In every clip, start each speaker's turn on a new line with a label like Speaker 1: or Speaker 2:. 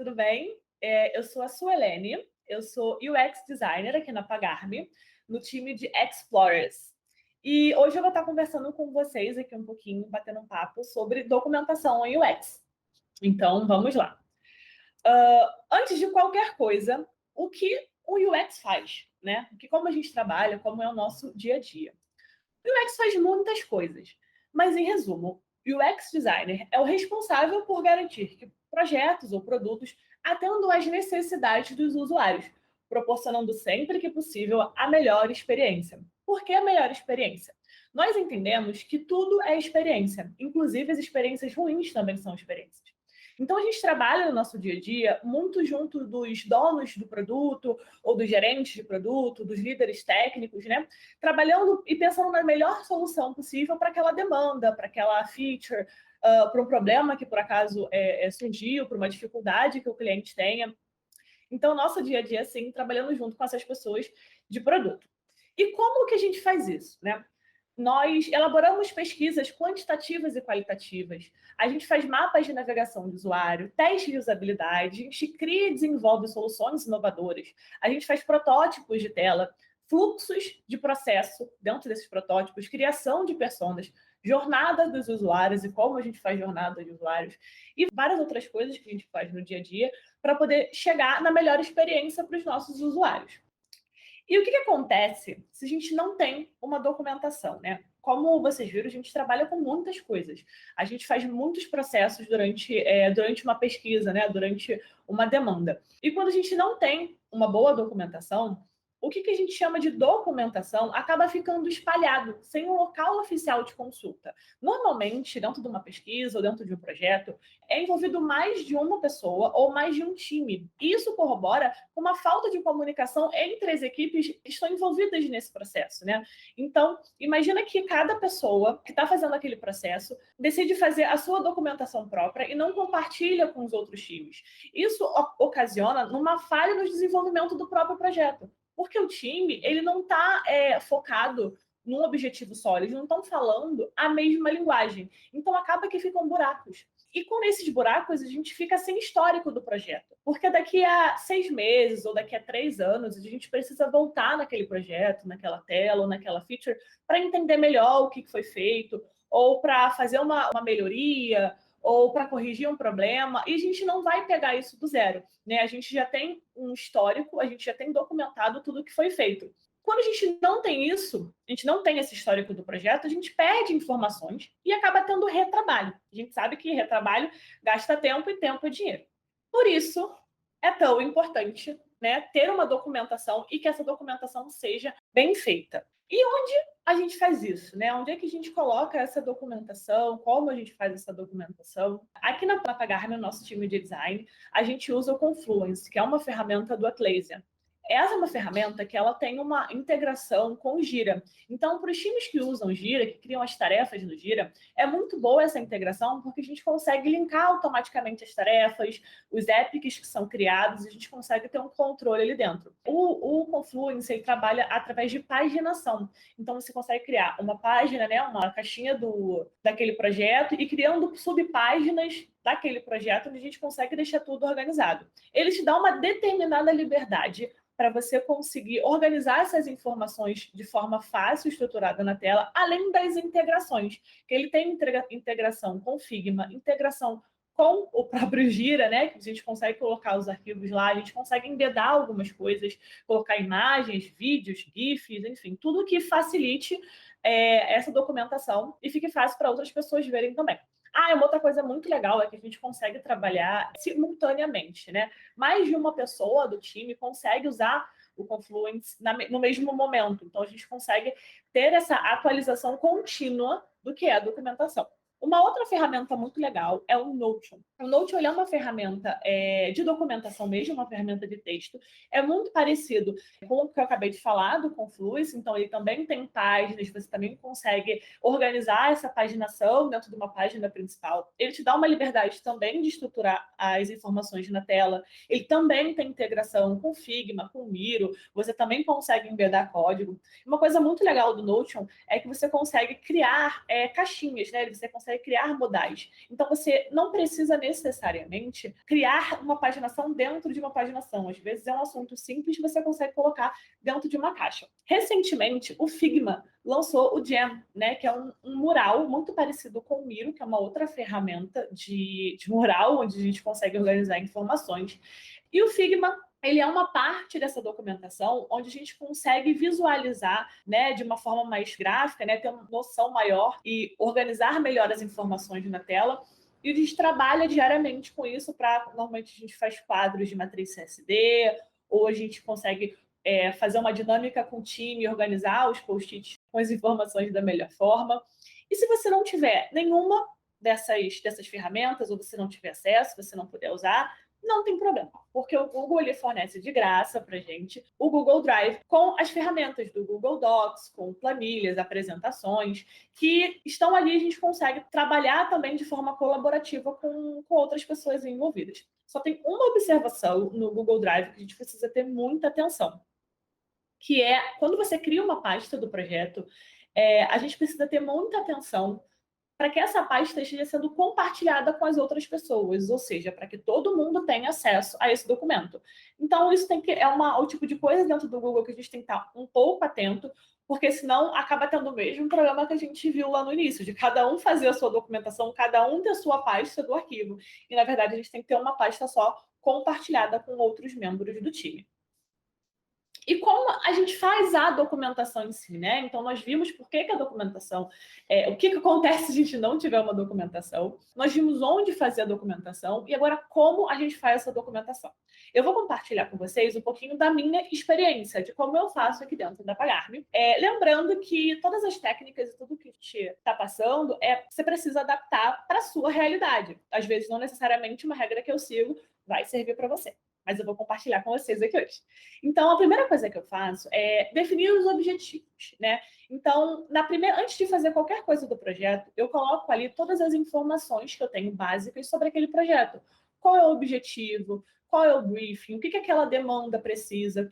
Speaker 1: tudo bem? Eu sou a Suelene, eu sou UX Designer aqui na Pagar.me, no time de Explorers. E hoje eu vou estar conversando com vocês aqui um pouquinho, batendo um papo sobre documentação em UX. Então, vamos lá. Antes de qualquer coisa, o que o UX faz, né? Como a gente trabalha, como é o nosso dia a dia. O UX faz muitas coisas, mas em resumo, o UX Designer é o responsável por garantir que projetos ou produtos atendam às necessidades dos usuários, proporcionando sempre que possível a melhor experiência. Por que a melhor experiência? Nós entendemos que tudo é experiência, inclusive as experiências ruins também são experiências. Então, a gente trabalha no nosso dia a dia muito junto dos donos do produto, ou dos gerentes de produto, dos líderes técnicos, né? Trabalhando e pensando na melhor solução possível para aquela demanda, para aquela feature, para um problema que por acaso surgiu, para uma dificuldade que o cliente tenha. Então, nosso dia a dia, assim, trabalhando junto com essas pessoas de produto. E como que a gente faz isso, né? Nós elaboramos pesquisas quantitativas e qualitativas. A gente faz mapas de navegação de usuário, testes de usabilidade, a gente cria e desenvolve soluções inovadoras. A gente faz protótipos de tela, fluxos de processo dentro desses protótipos, criação de personas, jornada dos usuários e como a gente faz jornada de usuários e várias outras coisas que a gente faz no dia a dia para poder chegar na melhor experiência para os nossos usuários. E o que acontece se a gente não tem uma documentação, né? Como vocês viram, a gente trabalha com muitas coisas. A gente faz muitos processos durante uma pesquisa, né? Durante uma demanda. E quando a gente não tem uma boa documentação, o que a gente chama de documentação acaba ficando espalhado, sem um local oficial de consulta. Normalmente, dentro de uma pesquisa ou dentro de um projeto, é envolvido mais de uma pessoa ou mais de um time. Isso corrobora com uma falta de comunicação entre as equipes que estão envolvidas nesse processo, né? Então, imagina que cada pessoa que está fazendo aquele processo decide fazer a sua documentação própria e não compartilha com os outros times. Isso ocasiona numa falha no desenvolvimento do próprio projeto. Porque o time, ele não está focado num objetivo só, eles não estão falando a mesma linguagem. Então, acaba que ficam buracos. E com esses buracos, a gente fica sem histórico do projeto. Porque daqui a 6 meses ou daqui a 3 anos, a gente precisa voltar naquele projeto, naquela tela ou naquela feature, para entender melhor o que foi feito, ou para fazer uma melhoria, ou para corrigir um problema, e a gente não vai pegar isso do zero, né? A gente já tem um histórico, a gente já tem documentado tudo o que foi feito. Quando a gente não tem isso, a gente não tem esse histórico do projeto, a gente perde informações e acaba tendo retrabalho. A gente sabe que retrabalho gasta tempo e tempo é dinheiro. Por isso, é tão importante, né, ter uma documentação e que essa documentação seja bem feita. E onde a gente faz isso, né? Onde é que a gente coloca essa documentação? Como a gente faz essa documentação? Aqui na Pagar.me, no nosso time de design, a gente usa o Confluence, que é uma ferramenta do Atlassian. Essa é uma ferramenta que ela tem uma integração com o Gira. Então, para os times que usam o Gira, que criam as tarefas no Gira, é muito boa essa integração, porque a gente consegue linkar automaticamente as tarefas, os epics que são criados, e a gente consegue ter um controle ali dentro. O Confluence, ele trabalha através de paginação. Então, você consegue criar uma página, né, uma caixinha daquele projeto, e criando subpáginas daquele projeto, onde a gente consegue deixar tudo organizado. Ele te dá uma determinada liberdade para você conseguir organizar essas informações de forma fácil, estruturada na tela, além das integrações, que ele tem integração com Figma, integração com o próprio Gira, né? Que a gente consegue colocar os arquivos lá, a gente consegue embedar algumas coisas, colocar imagens, vídeos, GIFs, enfim, tudo que facilite essa documentação e fique fácil para outras pessoas verem também. Uma outra coisa muito legal é que a gente consegue trabalhar simultaneamente, né? Mais de uma pessoa do time consegue usar o Confluence no mesmo momento. Então, a gente consegue ter essa atualização contínua do que é a documentação. Uma outra ferramenta muito legal é o Notion. O Notion é uma ferramenta de documentação mesmo, uma ferramenta de texto. É muito parecido com o que eu acabei de falar do Confluence, então ele também tem páginas, você também consegue organizar essa paginação dentro de uma página principal. Ele te dá uma liberdade também de estruturar as informações na tela. Ele também tem integração com Figma, com Miro, você também consegue embedar código. Uma coisa muito legal do Notion é que você consegue criar caixinhas, né? Você consegue consegue criar modais. Então, você não precisa necessariamente criar uma paginação dentro de uma paginação. Às vezes é um assunto simples que você consegue colocar dentro de uma caixa. Recentemente, o Figma lançou o Jam, né, que é um mural muito parecido com o Miro, que é uma outra ferramenta de mural, onde a gente consegue organizar informações. E o Figma, ele é uma parte dessa documentação onde a gente consegue visualizar, né, de uma forma mais gráfica, né, ter uma noção maior e organizar melhor as informações na tela. E a gente trabalha diariamente com isso normalmente a gente faz quadros de matriz CSD, ou a gente consegue fazer uma dinâmica com o time, organizar os post-its com as informações da melhor forma. E se você não tiver nenhuma dessas ferramentas, ou você não tiver acesso, você não puder usar, não tem problema, porque o Google ele fornece de graça para gente o Google Drive com as ferramentas do Google Docs, com planilhas, apresentações, que estão ali, a gente consegue trabalhar também de forma colaborativa com outras pessoas envolvidas. Só tem uma observação no Google Drive que a gente precisa ter muita atenção, que é quando você cria uma pasta do projeto, a gente precisa ter muita atenção para que essa pasta esteja sendo compartilhada com as outras pessoas, ou seja, para que todo mundo tenha acesso a esse documento. Então, isso o tipo de coisa dentro do Google que a gente tem que estar um pouco atento, porque senão acaba tendo o mesmo problema que a gente viu lá no início, de cada um fazer a sua documentação, cada um ter a sua pasta do arquivo. E, na verdade, a gente tem que ter uma pasta só compartilhada com outros membros do time. E como a gente faz a documentação em si, né? Então, nós vimos por que a documentação, o que acontece se a gente não tiver uma documentação, nós vimos onde fazer a documentação e agora como a gente faz essa documentação. Eu vou compartilhar com vocês um pouquinho da minha experiência, de como eu faço aqui dentro da Pagar.me. Lembrando que todas as técnicas e tudo que a gente está passando, você precisa adaptar para a sua realidade. Às vezes, não necessariamente uma regra que eu sigo vai servir para você. Mas eu vou compartilhar com vocês aqui hoje. Então, a primeira coisa que eu faço é definir os objetivos, né? Então, antes de fazer qualquer coisa do projeto, eu coloco ali todas as informações que eu tenho básicas sobre aquele projeto. Qual é o objetivo? Qual é o briefing? O que aquela demanda precisa?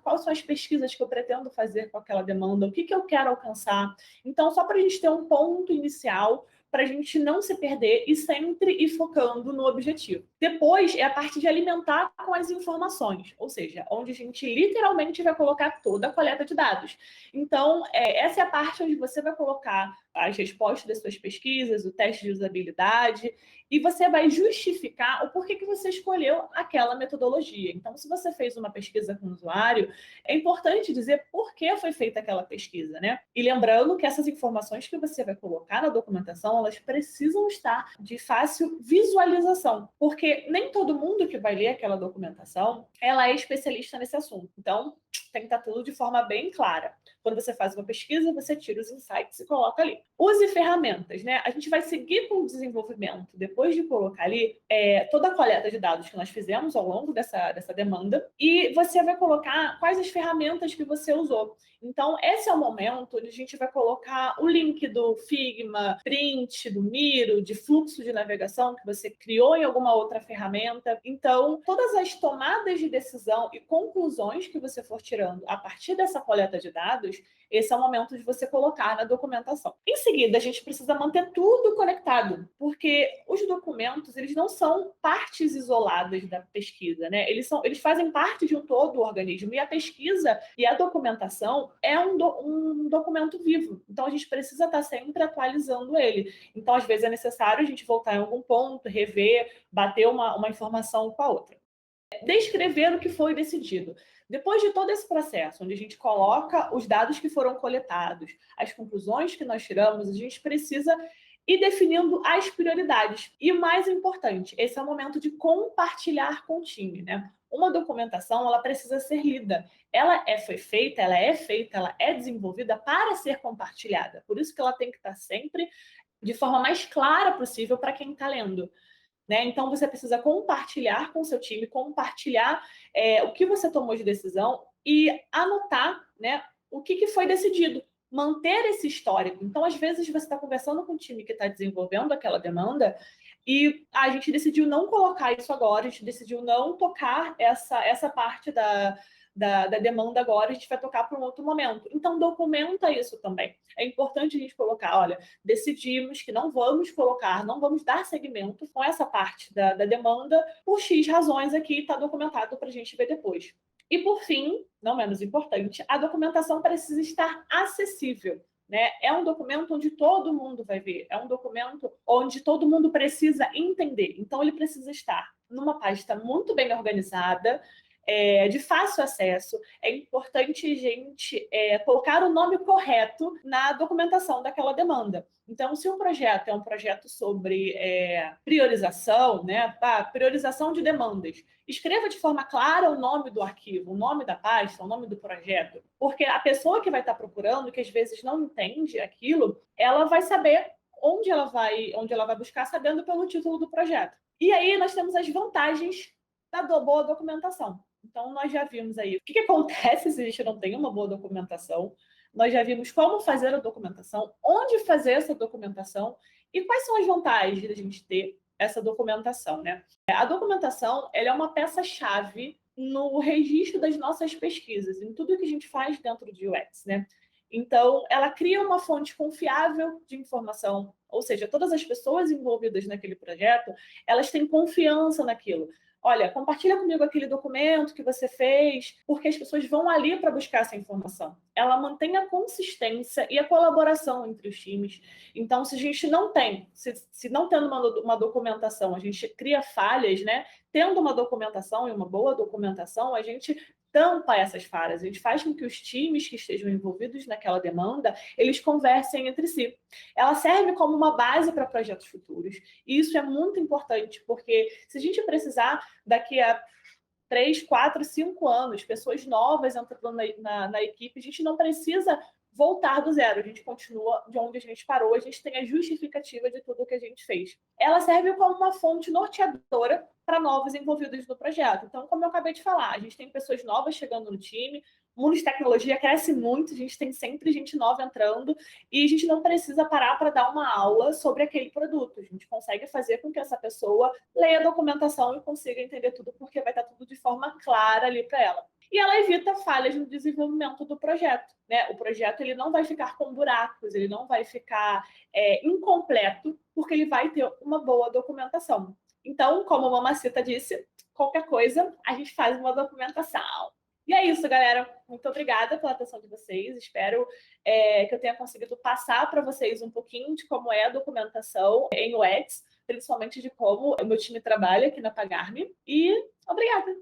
Speaker 1: Quais são as pesquisas que eu pretendo fazer com aquela demanda? O que eu quero alcançar? Então, só para a gente ter um ponto inicial, para a gente não se perder e sempre ir focando no objetivo. Depois é a parte de alimentar com as informações, ou seja, onde a gente literalmente vai colocar toda a coleta de dados. Então, essa é a parte onde você vai colocar as respostas das suas pesquisas, o teste de usabilidade, e você vai justificar o porquê que você escolheu aquela metodologia. Então, se você fez uma pesquisa com o usuário, é importante dizer por que foi feita aquela pesquisa, né? E lembrando que essas informações que você vai colocar na documentação, elas precisam estar de fácil visualização, porque nem todo mundo que vai ler aquela documentação, ela é especialista nesse assunto. Então, tem que estar tudo de forma bem clara. Quando você faz uma pesquisa, você tira os insights e coloca ali. Use ferramentas, né? A gente vai seguir com o desenvolvimento, depois de colocar ali toda a coleta de dados que nós fizemos ao longo dessa demanda, e você vai colocar quais as ferramentas que você usou. Então, esse é o momento onde a gente vai colocar o link do Figma, print, do Miro, de fluxo de navegação que você criou em alguma outra ferramenta. Então, todas as tomadas de decisão e conclusões que você for tirando a partir dessa coleta de dados, esse é o momento de você colocar na documentação. Em seguida, a gente precisa manter tudo conectado, porque os documentos, eles não são partes isoladas da pesquisa, né? Eles fazem parte de um todo o organismo, e a pesquisa e a documentação é um documento vivo. Então, a gente precisa estar sempre atualizando ele. Então, às vezes, é necessário a gente voltar em algum ponto, rever, bater uma informação com a outra. Descrever o que foi decidido. Depois de todo esse processo, onde a gente coloca os dados que foram coletados, as conclusões que nós tiramos, a gente precisa ir definindo as prioridades. E o mais importante, esse é o momento de compartilhar com o time, né? Uma documentação, ela precisa ser lida. Ela foi feita, ela é desenvolvida para ser compartilhada. Por isso que ela tem que estar sempre de forma mais clara possível para quem está lendo. Né? Então, você precisa compartilhar com o seu time, compartilhar o que você tomou de decisão e anotar, né, o que foi decidido. Manter esse histórico. Então, às vezes, você está conversando com o time que está desenvolvendo aquela demanda e a gente decidiu não colocar isso agora, a gente decidiu não tocar essa parte da demanda agora, a gente vai tocar para um outro momento. Então, documenta isso também. É importante a gente colocar, olha, decidimos que não vamos colocar, não vamos dar seguimento com essa parte da demanda por X razões aqui, está documentado para a gente ver depois. E, por fim, não menos importante, a documentação precisa estar acessível. Né? É um documento onde todo mundo vai ver, é um documento onde todo mundo precisa entender. Então, ele precisa estar numa página muito bem organizada, de fácil acesso. É importante a gente colocar o nome correto na documentação daquela demanda. Então, se um projeto é um projeto sobre priorização, né, priorização de demandas, escreva de forma clara o nome do arquivo, o nome da pasta, o nome do projeto, porque a pessoa que vai estar procurando, que às vezes não entende aquilo, ela vai saber onde ela vai buscar, sabendo pelo título do projeto. E aí nós temos as vantagens da boa documentação. Então, nós já vimos aí o que acontece se a gente não tem uma boa documentação, nós já vimos como fazer a documentação, onde fazer essa documentação e quais são as vantagens de a gente ter essa documentação, né? A documentação, ela é uma peça-chave no registro das nossas pesquisas, em tudo que a gente faz dentro de UX, né? Então, ela cria uma fonte confiável de informação, ou seja, todas as pessoas envolvidas naquele projeto, elas têm confiança naquilo. Olha, compartilha comigo aquele documento que você fez, porque as pessoas vão ali para buscar essa informação. Ela mantém a consistência e a colaboração entre os times. Então, se a gente não tem, se não tendo uma documentação, a gente cria falhas, né? Tendo uma documentação e uma boa documentação, a gente tampa essas falhas, a gente faz com que os times que estejam envolvidos naquela demanda, eles conversem entre si. Ela serve como uma base para projetos futuros. E isso é muito importante, porque se a gente precisar, daqui a 3, 4, 5 anos, pessoas novas entrando na equipe, a gente não precisa voltar do zero, a gente continua de onde a gente parou, a gente tem a justificativa de tudo que a gente fez. Ela serve como uma fonte norteadora para novos envolvidos no projeto. Então, como eu acabei de falar, a gente tem pessoas novas chegando no time, o mundo de tecnologia cresce muito, a gente tem sempre gente nova entrando e a gente não precisa parar para dar uma aula sobre aquele produto. A gente consegue fazer com que essa pessoa leia a documentação e consiga entender tudo, porque vai estar tudo de forma clara ali para ela. E ela evita falhas no desenvolvimento do projeto, né? O projeto ele não vai ficar com buracos, ele não vai ficar incompleto, porque ele vai ter uma boa documentação. Então, como a Mamacita disse, qualquer coisa, a gente faz uma documentação. E é isso, galera. Muito obrigada pela atenção de vocês. Espero que eu tenha conseguido passar para vocês um pouquinho de como é a documentação em UX, principalmente de como o meu time trabalha aqui na Pagar.me. E obrigada!